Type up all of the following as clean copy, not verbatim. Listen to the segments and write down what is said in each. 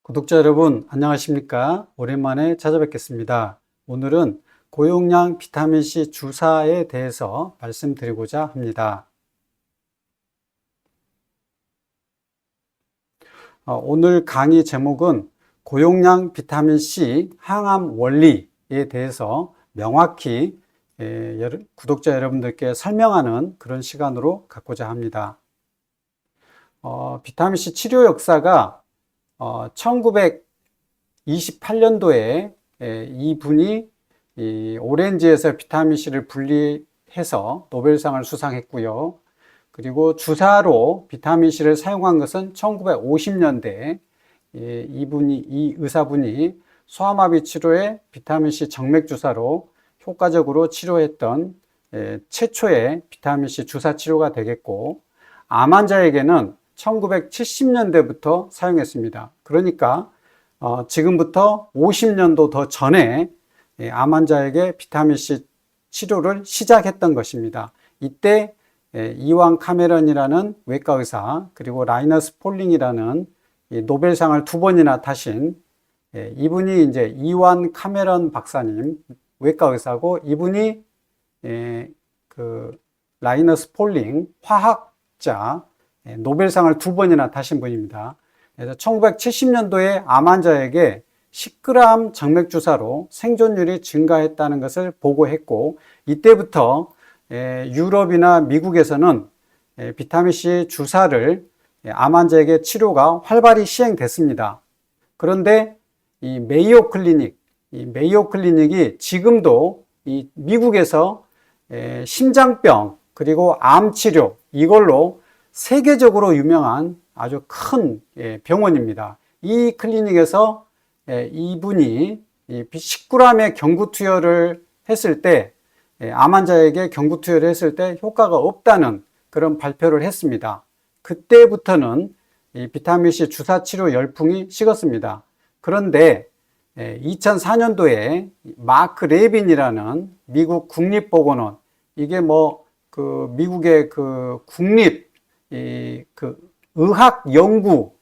구독자 여러분, 안녕하십니까? 오랜만에 찾아뵙겠습니다. 오늘은 고용량 비타민C 주사에 대해서 말씀드리고자 합니다. 오늘 강의 제목은 고용량 비타민C 항암 원리에 대해서 명확히 구독자 여러분들께 설명하는 그런 시간으로 갖고자 합니다. 비타민C 치료 역사가 1928년도에 이분이 오렌지에서 비타민C를 분리해서 노벨상을 수상했고요. 그리고 주사로 비타민C를 사용한 것은 1950년대 이 의사분이 소아마비 치료에 비타민C 정맥주사로 효과적으로 치료했던 최초의 비타민C 주사 치료가 되겠고, 암 환자에게는 1970년대부터 사용했습니다. 그러니까 지금부터 50년도 더 전에 암 환자에게 비타민C 치료를 시작했던 것입니다. 이때 이완 카메런이라는 외과 의사, 그리고 라이너스 폴링이라는 노벨상을 2번이나 타신 이분이 이제 이완 카메런 박사님, 외과 의사고, 이분이 그 라이너스 폴링 화학자, 노벨상을 2번이나 타신 분입니다. 그래서 1970년도에 암 환자에게 10g 정맥주사로 생존율이 증가했다는 것을 보고했고, 이때부터 유럽이나 미국에서는 비타민C 주사를 암 환자에게 치료가 활발히 시행됐습니다. 그런데 이 메이오 클리닉이 지금도 이 미국에서 심장병 그리고 암 치료 이걸로 세계적으로 유명한 아주 큰 병원입니다. 이 클리닉에서 이분이 10g의 경구투여를 했을 때, 암 환자에게 경구투여를 했을 때 효과가 없다는 그런 발표를 했습니다. 그때부터는 이 비타민C 주사 치료 열풍이 식었습니다. 그런데 2004년도에 마크 레빈이라는 미국 국립보건원, 이게 미국의 그 국립 의학 연구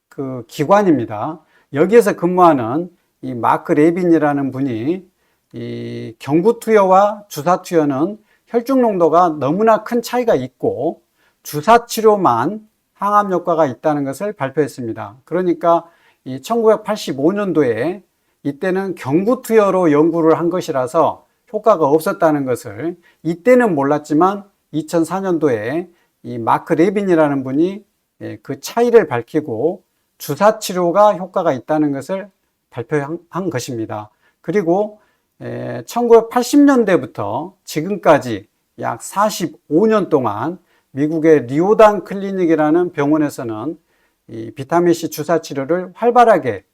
그 기관입니다. 여기에서 근무하는 이 마크 레빈이라는 분이 이 경구투여와 주사투여는 혈중 농도가 너무나 큰 차이가 있고 주사 치료만 항암 효과가 있다는 것을 발표했습니다. 그러니까 이 1985년도에 이때는 경구투여로 연구를 한 것이라서 효과가 없었다는 것을 이때는 몰랐지만 2004년도에 이 마크 레빈이라는 분이 그 차이를 밝히고 주사 치료가 효과가 있다는 것을 발표한 것입니다. 그리고 1980년대부터 지금까지 약 45년 동안 미국의 리오단 클리닉이라는 병원에서는 이 비타민C 주사 치료를 활발하게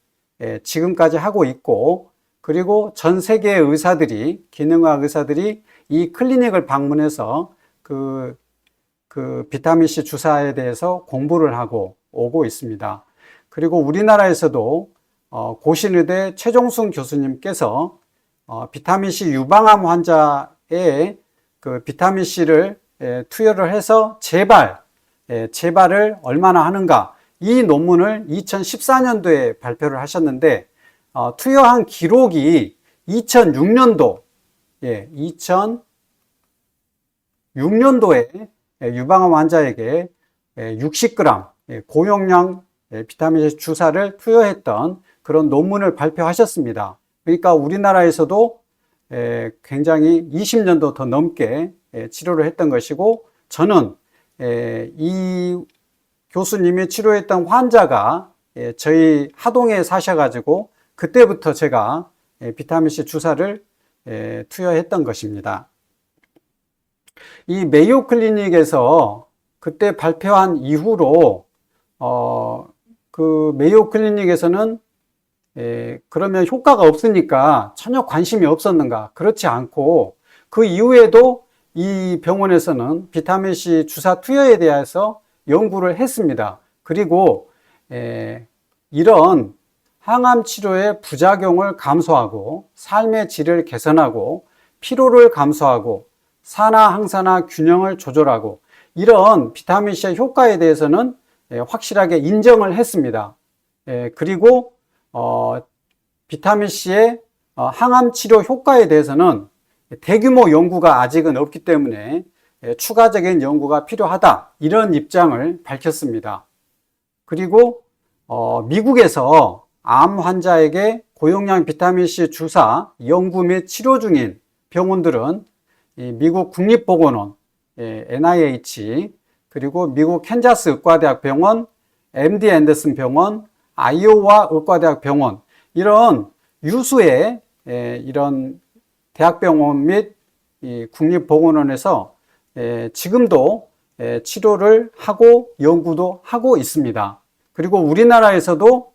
지금까지 하고 있고, 그리고 전 세계의 의사들이, 기능의학 의사들이 이 클리닉을 방문해서 그 비타민C 주사에 대해서 공부를 하고 오고 있습니다. 그리고 우리나라에서도 고신의대 최종순 교수님께서 비타민C 유방암 환자의 그 비타민C를 투여를 해서 재발을 얼마나 하는가, 이 논문을 2014년도에 발표를 하셨는데, 투여한 기록이 2006년도에 유방암 환자에게 60g 고용량 비타민C 주사를 투여했던 그런 논문을 발표하셨습니다. 그러니까 우리나라에서도 굉장히 20년도 더 넘게 치료를 했던 것이고, 저는 이 교수님이 치료했던 환자가 저희 하동에 사셔가지고 그때부터 제가 비타민C 주사를 투여했던 것입니다. 이 메이오 클리닉에서 그때 발표한 이후로 그 메이오 클리닉에서는 그러면 효과가 없으니까 전혀 관심이 없었는가? 그렇지 않고 그 이후에도 이 병원에서는 비타민C 주사 투여에 대해서 연구를 했습니다. 그리고 이런 항암 치료의 부작용을 감소하고 삶의 질을 개선하고 피로를 감소하고 산화, 항산화 균형을 조절하고 이런 비타민C의 효과에 대해서는 확실하게 인정을 했습니다. 그리고 비타민C의 항암 치료 효과에 대해서는 대규모 연구가 아직은 없기 때문에 추가적인 연구가 필요하다, 이런 입장을 밝혔습니다. 그리고 미국에서 암 환자에게 고용량 비타민C 주사 연구 및 치료 중인 병원들은 미국 국립보건원, NIH, 그리고 미국 캔자스 의과대학 병원, MD 앤더슨 병원, 아이오와 의과대학 병원, 이런 유수의 이런 대학병원 및 국립보건원에서 지금도 치료를 하고 연구도 하고 있습니다. 그리고 우리나라에서도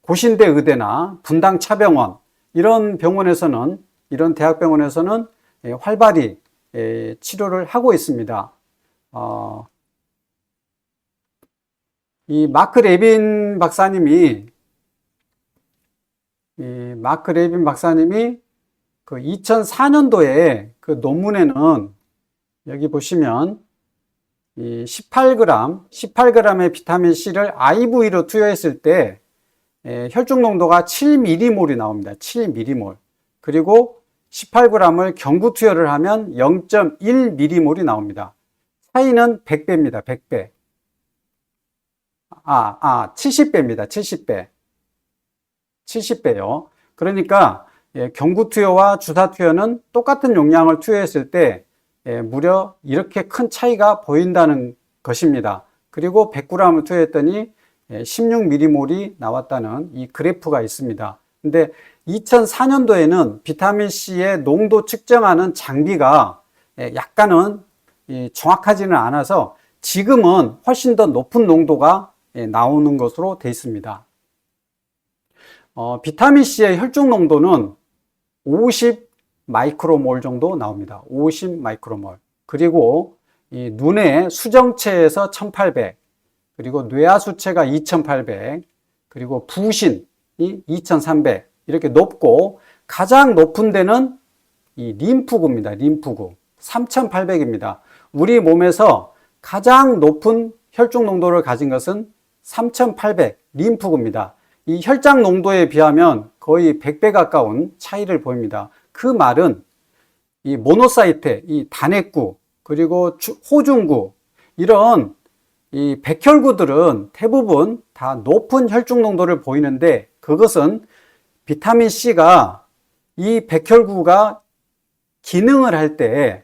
고신대 의대나 분당차병원, 이런 병원에서는, 이런 대학병원에서는 활발히 치료를 하고 있습니다. 이 마크 레빈 박사님이 그 2004년도에 그 논문에는, 여기 보시면 이 18g의 비타민C를 IV로 투여했을 때 혈중 농도가 7mm몰이 나옵니다. 7mm몰. 그리고 18g을 경구 투여를 하면 0.1mm몰이 나옵니다. 차이는 100배입니다. 100배. 70배입니다. 70배. 70배요. 그러니까 경구 투여와 주사 투여는 똑같은 용량을 투여했을 때 무려 이렇게 큰 차이가 보인다는 것입니다. 그리고 100g을 투여했더니 16mm몰이 나왔다는 이 그래프가 있습니다. 근데 2004년도에는 비타민C의 농도 측정하는 장비가 약간은 정확하지는 않아서 지금은 훨씬 더 높은 농도가 나오는 것으로 되어 있습니다. 비타민C의 혈중 농도는 50 마이크로몰 정도 나옵니다. 50 마이크로몰. 그리고 이 눈의 수정체에서 1800, 그리고 뇌하수체가 2800, 그리고 부신이 2300, 이렇게 높고, 가장 높은 데는 이 림프구입니다. 림프구 3800입니다. 우리 몸에서 가장 높은 혈중 농도를 가진 것은 3800 림프구입니다. 이 혈장 농도에 비하면 거의 100배 가까운 차이를 보입니다. 그 말은 이 모노사이트, 이 단핵구, 그리고 호중구, 이런 이 백혈구들은 대부분 다 높은 혈중 농도를 보이는데, 그것은 비타민C가 이 백혈구가 기능을 할 때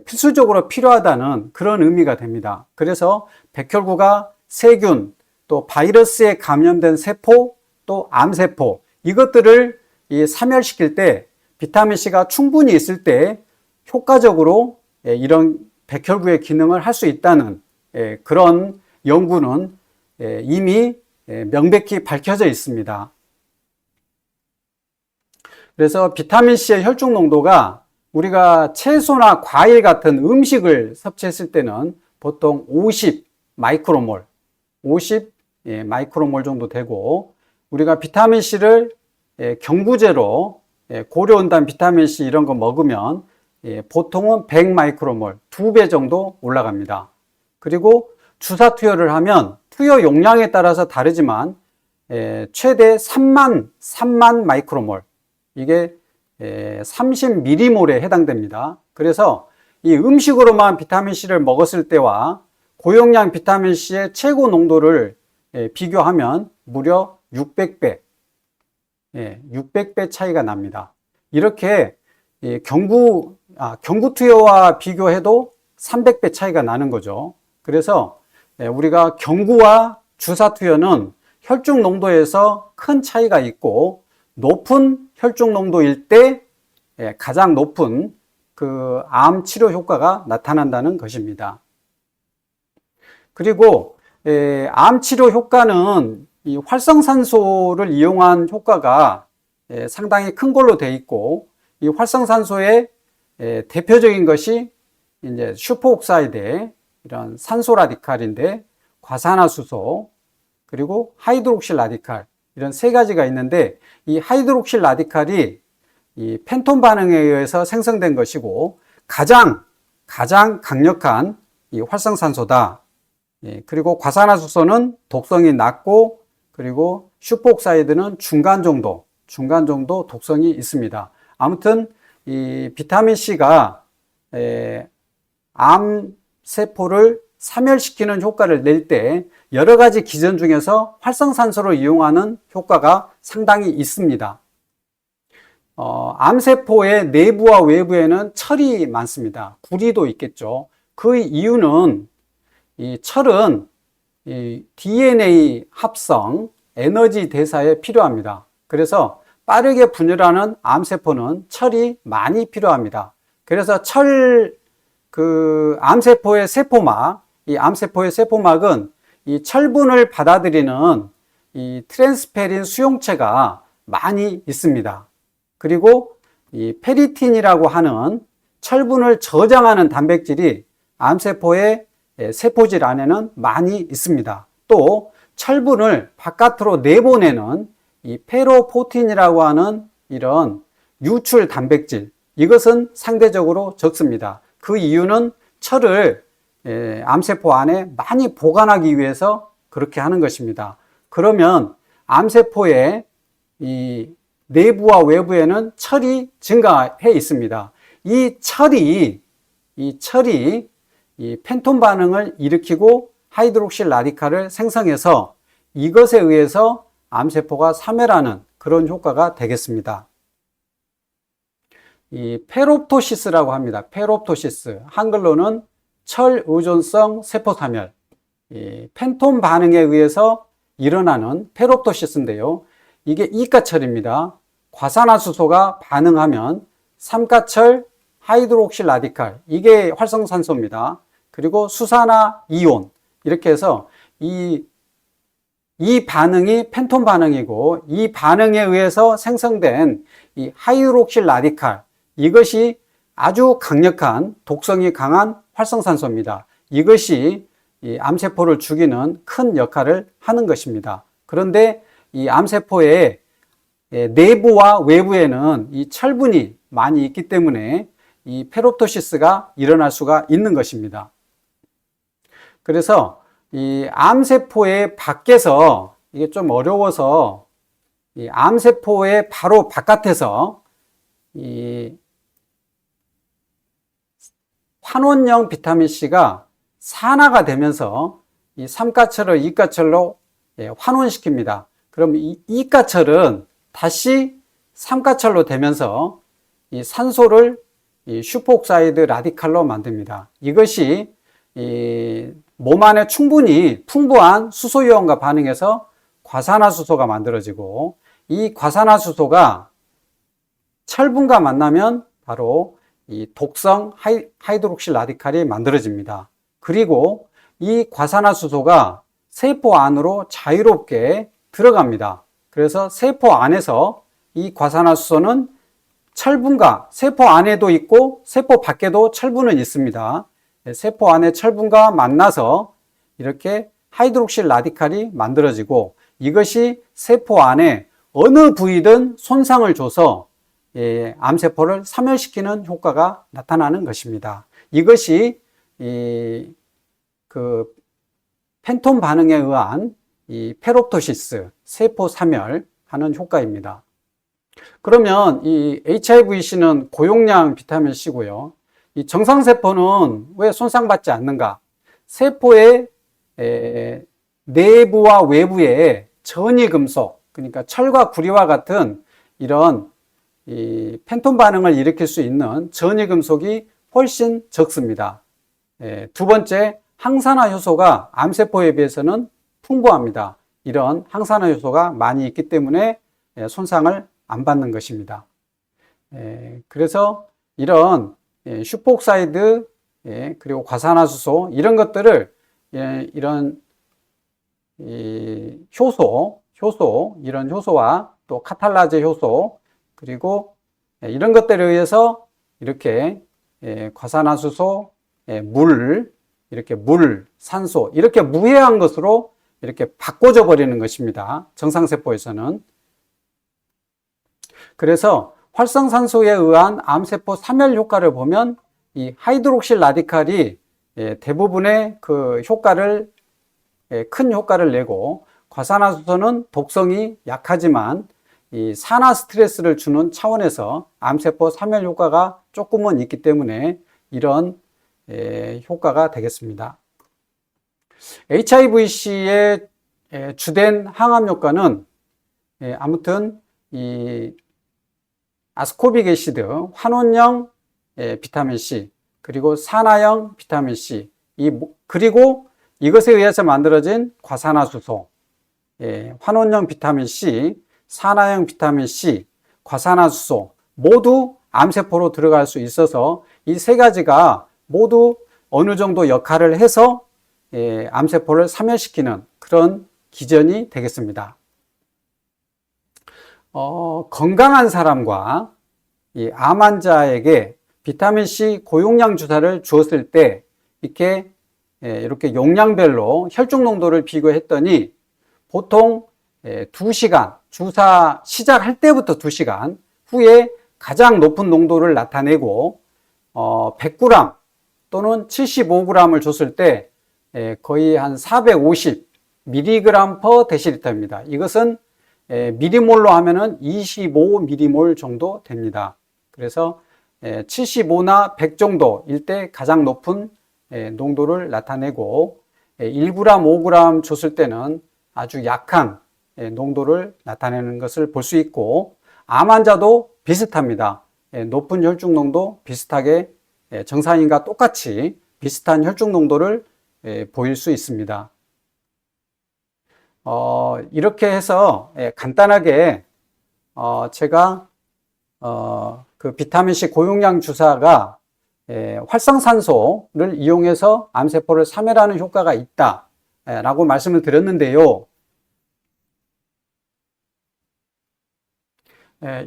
필수적으로 필요하다는 그런 의미가 됩니다. 그래서 백혈구가 세균, 또 바이러스에 감염된 세포, 또 암세포, 이것들을 사멸시킬 때 비타민C가 충분히 있을 때 효과적으로 이런 백혈구의 기능을 할 수 있다는 그런 연구는 이미 명백히 밝혀져 있습니다. 그래서 비타민C의 혈중 농도가 우리가 채소나 과일 같은 음식을 섭취했을 때는 보통 50 마이크로몰, 50 마이크로몰 정도 되고, 우리가 비타민C를 경구제로 고려온단 비타민C 이런 거 먹으면 보통은 100 마이크로몰, 2배 정도 올라갑니다. 그리고 주사 투여를 하면 투여 용량에 따라서 다르지만 최대 3만 마이크로몰, 이게 30mm몰에 해당됩니다. 그래서 이 음식으로만 비타민C를 먹었을 때와 고용량 비타민C의 최고 농도를 비교하면 무려 600배, 600배 차이가 납니다. 이렇게 경구 투여와 비교해도 300배 차이가 나는 거죠. 그래서 우리가 경구와 주사 투여는 혈중 농도에서 큰 차이가 있고, 높은 혈중 농도일 때 가장 높은 그 암 치료 효과가 나타난다는 것입니다. 그리고 암 치료 효과는 이 활성산소를 이용한 효과가 상당히 큰 걸로 되어 있고, 이 활성산소의 대표적인 것이 이제 슈퍼옥사이드, 이런 산소 라디칼인데, 과산화수소, 그리고 하이드록실 라디칼, 이런 세 가지가 있는데, 이 하이드록실 라디칼이 이 펜톤 반응에 의해서 생성된 것이고, 가장 강력한 이 활성산소다. 그리고 과산화수소는 독성이 낮고, 그리고 슈퍼옥사이드는 중간 정도 독성이 있습니다. 아무튼 이 비타민 C가 암 세포를 사멸시키는 효과를 낼 때 여러 가지 기전 중에서 활성산소를 이용하는 효과가 상당히 있습니다. 암세포의 내부와 외부에는 철이 많습니다. 구리도 있겠죠. 그 이유는 이 철은 이 DNA 합성, 에너지 대사에 필요합니다. 그래서 빠르게 분열하는 암세포는 철이 많이 필요합니다. 그래서 암세포의 세포막, 이 암세포의 세포막은 이 철분을 받아들이는 이 트랜스페린 수용체가 많이 있습니다. 그리고 이 페리틴이라고 하는 철분을 저장하는 단백질이 암세포의 세포질 안에는 많이 있습니다. 또 철분을 바깥으로 내보내는 이 페로포틴이라고 하는 이런 유출 단백질, 이것은 상대적으로 적습니다. 그 이유는 철을 암세포 안에 많이 보관하기 위해서 그렇게 하는 것입니다. 그러면 암세포의 이 내부와 외부에는 철이 증가해 있습니다. 이 철이 이 펜톤 반응을 일으키고 하이드록실 라디칼을 생성해서 이것에 의해서 암세포가 사멸하는 그런 효과가 되겠습니다. 이 페롭토시스라고 합니다. 페롭토시스. 한글로는 철의존성 세포사멸. 이 펜톤 반응에 의해서 일어나는 페롭토시스인데요. 이게 이가철입니다. 과산화수소가 반응하면 삼가철 하이드록실 라디칼, 이게 활성산소입니다. 그리고 수산화 이온, 이렇게 해서 이 반응이 펜톤 반응이고, 이 반응에 의해서 생성된 이 하이드록실 라디칼, 이것이 아주 강력한 독성이 강한 활성산소입니다. 이것이 이 암세포를 죽이는 큰 역할을 하는 것입니다. 그런데 이 암세포의 내부와 외부에는 이 철분이 많이 있기 때문에 이 페롭토시스가 일어날 수가 있는 것입니다. 그래서 이 암세포의 밖에서, 이게 좀 어려워서 이 암세포의 바로 바깥에서 이 환원형 비타민C가 산화가 되면서 이 삼가철을 이가철로 환원시킵니다. 그럼 이 이가철은 다시 삼가철로 되면서 이 산소를 이 슈퍼옥사이드 라디칼로 만듭니다. 이것이 이 몸 안에 충분히 풍부한 수소이온과 반응해서 과산화수소가 만들어지고, 이 과산화수소가 철분과 만나면 바로 이 독성 하이드록실 라디칼이 만들어집니다. 그리고 이 과산화수소가 세포 안으로 자유롭게 들어갑니다. 그래서 세포 안에서 이 과산화수소는 철분과 세포 안에도 있고 세포 밖에도 철분은 있습니다. 세포 안에 철분과 만나서 이렇게 하이드록실 라디칼이 만들어지고, 이것이 세포 안에 어느 부위든 손상을 줘서 암세포를 사멸시키는 효과가 나타나는 것입니다. 이것이 그 펜톤 반응에 의한 이 페롭토시스, 세포 사멸하는 효과입니다. 그러면 이 HIVC는 고용량 비타민 C고요. 이 정상세포는 왜 손상받지 않는가? 세포의 내부와 외부에 전이금속, 그러니까 철과 구리와 같은 이런 이 펜톤 반응을 일으킬 수 있는 전이금속이 훨씬 적습니다. 두 번째, 항산화 효소가 암세포에 비해서는 풍부합니다. 이런 항산화 효소가 많이 있기 때문에 손상을 안 받는 것입니다. 그래서 이런 슈퍼옥사이드, 그리고 과산화수소, 이런 것들을 이런 효소, 이런 효소와 또 카탈라제 효소, 그리고 이런 것들에 의해서 이렇게 과산화수소, 이렇게 물, 산소, 이렇게 무해한 것으로 이렇게 바꿔져 버리는 것입니다. 정상세포에서는. 그래서 활성산소에 의한 암세포 사멸 효과를 보면 이 하이드록실 라디칼이 대부분의 그 효과를 큰 효과를 내고, 과산화수소는 독성이 약하지만 이 산화 스트레스를 주는 차원에서 암세포 사멸 효과가 조금은 있기 때문에 이런 효과가 되겠습니다. HIVC의 주된 항암 효과는 아무튼 이 아스코빅 애시드, 환원형 비타민C, 그리고 산화형 비타민C, 그리고 이것에 의해서 만들어진 과산화수소, 환원형 비타민C, 산화형 비타민C, 과산화수소 모두 암세포로 들어갈 수 있어서 이 세 가지가 모두 어느 정도 역할을 해서 암세포를 사멸시키는 그런 기전이 되겠습니다. 건강한 사람과 이 암 환자에게 비타민C 고용량 주사를 주었을 때 이렇게 용량별로 혈중 농도를 비교했더니 보통 2시간, 주사 시작할 때부터 2시간 후에 가장 높은 농도를 나타내고 100g 또는 75g을 줬을 때 거의 한 450mg/dL입니다. 이것은 미리몰로 하면은 25mmol 정도 됩니다. 그래서 75나 100 정도일 때 가장 높은 농도를 나타내고 1g, 5g 줬을 때는 아주 약한 농도를 나타내는 것을 볼 수 있고, 암 환자도 비슷합니다. 높은 혈중 농도 비슷하게 정상인과 똑같이 비슷한 혈중 농도를 보일 수 있습니다. 이렇게 해서 간단하게 제가 그 비타민C 고용량 주사가 활성산소를 이용해서 암세포를 사멸하는 효과가 있다 라고 말씀을 드렸는데요.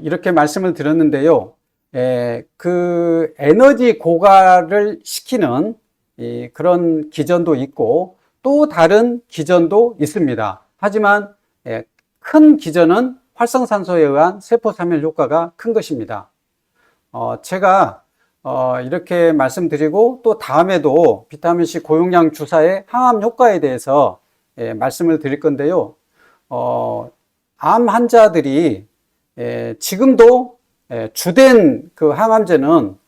이렇게 말씀을 드렸는데요. 그 에너지 고갈을 시키는 그런 기전도 있고 또 다른 기전도 있습니다. 하지만 큰 기전은 활성산소에 의한 세포 사멸 효과가 큰 것입니다. 제가 이렇게 말씀드리고 또 다음에도 비타민C 고용량 주사의 항암 효과에 대해서 말씀을 드릴 건데요. 암 환자들이 지금도 주된 그 항암제는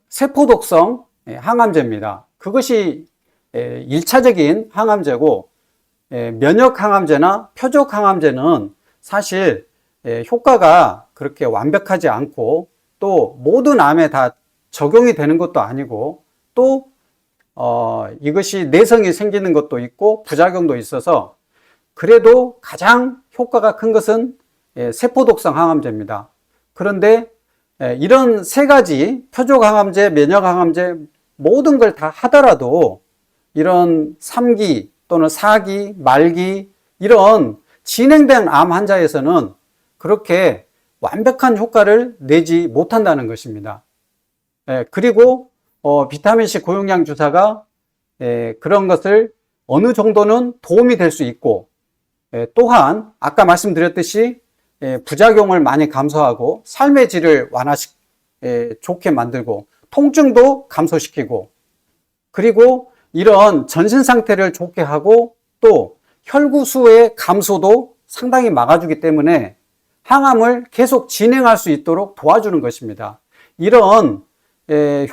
세포독성 항암제입니다. 그것이 1차적인 항암제고, 면역 항암제나 표적 항암제는 사실 효과가 그렇게 완벽하지 않고 또 모든 암에 다 적용이 되는 것도 아니고 또 이것이 내성이 생기는 것도 있고 부작용도 있어서 그래도 가장 효과가 큰 것은 세포독성 항암제입니다. 그런데 이런 세 가지 표적 항암제, 면역 항암제 모든 걸 다 하더라도 이런 3기 또는 4기, 말기 이런 진행된 암 환자에서는 그렇게 완벽한 효과를 내지 못한다는 것입니다. 그리고 비타민C 고용량 주사가 그런 것을 어느 정도는 도움이 될 수 있고, 또한 아까 말씀드렸듯이 부작용을 많이 감소하고 삶의 질을 좋게 만들고 통증도 감소시키고, 그리고 이런 전신 상태를 좋게 하고 또 혈구수의 감소도 상당히 막아주기 때문에 항암을 계속 진행할 수 있도록 도와주는 것입니다. 이런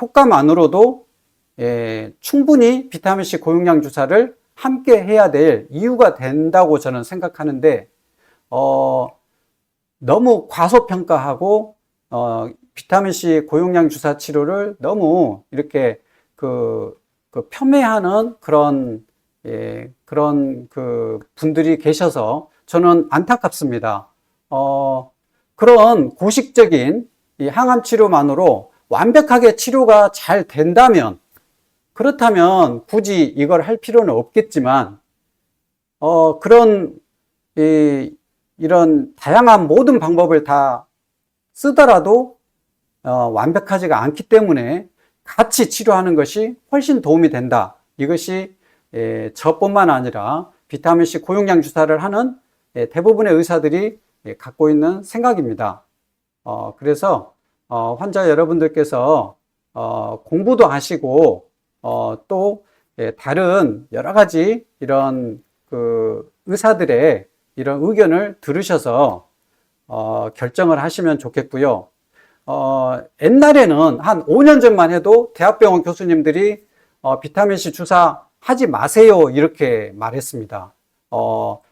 효과만으로도 충분히 비타민C 고용량 주사를 함께 해야 될 이유가 된다고 저는 생각하는데, 너무 과소평가하고 비타민C 고용량 주사 치료를 너무 이렇게 폄훼하는 그런 그 분들이 계셔서 저는 안타깝습니다. 그런 고식적인 이 항암 치료만으로 완벽하게 치료가 잘 된다면, 그렇다면 굳이 이걸 할 필요는 없겠지만, 이런 다양한 모든 방법을 다 쓰더라도 완벽하지가 않기 때문에 같이 치료하는 것이 훨씬 도움이 된다. 이것이 저뿐만 아니라 비타민C 고용량 주사를 하는 대부분의 의사들이 갖고 있는 생각입니다. 그래서 환자 여러분들께서 공부도 하시고 또 다른 여러 가지 이런 그 의사들의 이런 의견을 들으셔서 결정을 하시면 좋겠고요. 옛날에는 한 5년 전만 해도 대학병원 교수님들이 비타민C 주사 하지 마세요 이렇게 말했습니다.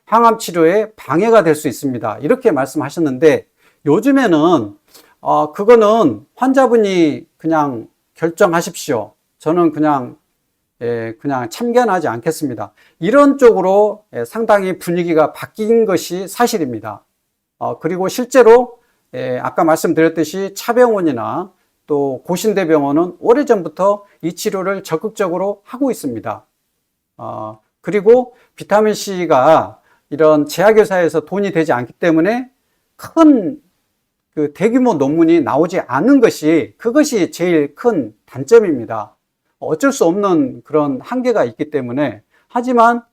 항암 치료에 방해가 될 수 있습니다. 이렇게 말씀하셨는데 요즘에는 그거는 환자분이 그냥 결정하십시오. 저는 그냥 참견하지 않겠습니다. 이런 쪽으로 상당히 분위기가 바뀐 것이 사실입니다. 그리고 실제로 아까 말씀드렸듯이 차병원이나 또 고신대병원은 오래전부터 이 치료를 적극적으로 하고 있습니다. 그리고 비타민C가 이런 제약회사에서 돈이 되지 않기 때문에 큰 그 대규모 논문이 나오지 않는 그것이 제일 큰 단점입니다. 어쩔 수 없는 그런 한계가 있기 때문에 하지만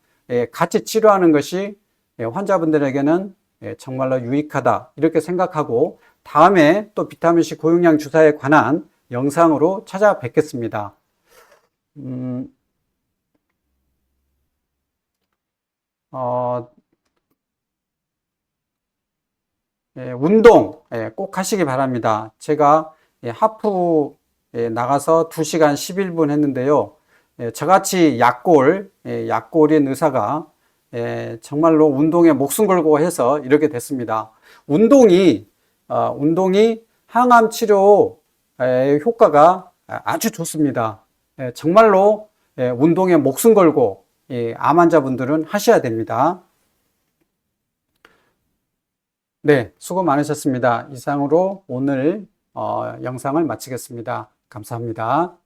같이 치료하는 것이 환자분들에게는 정말로 유익하다 이렇게 생각하고 다음에 또 비타민C 고용량 주사에 관한 영상으로 찾아뵙겠습니다. 운동 꼭 하시기 바랍니다. 제가 하프 나가서 2시간 11분 했는데요. 저같이 약골인 의사가 정말로 운동에 목숨 걸고 해서 이렇게 됐습니다. 운동이 항암 치료의 효과가 아주 좋습니다. 정말로 운동에 목숨 걸고 암 환자분들은 하셔야 됩니다. 네, 수고 많으셨습니다. 이상으로 오늘 영상을 마치겠습니다. 감사합니다.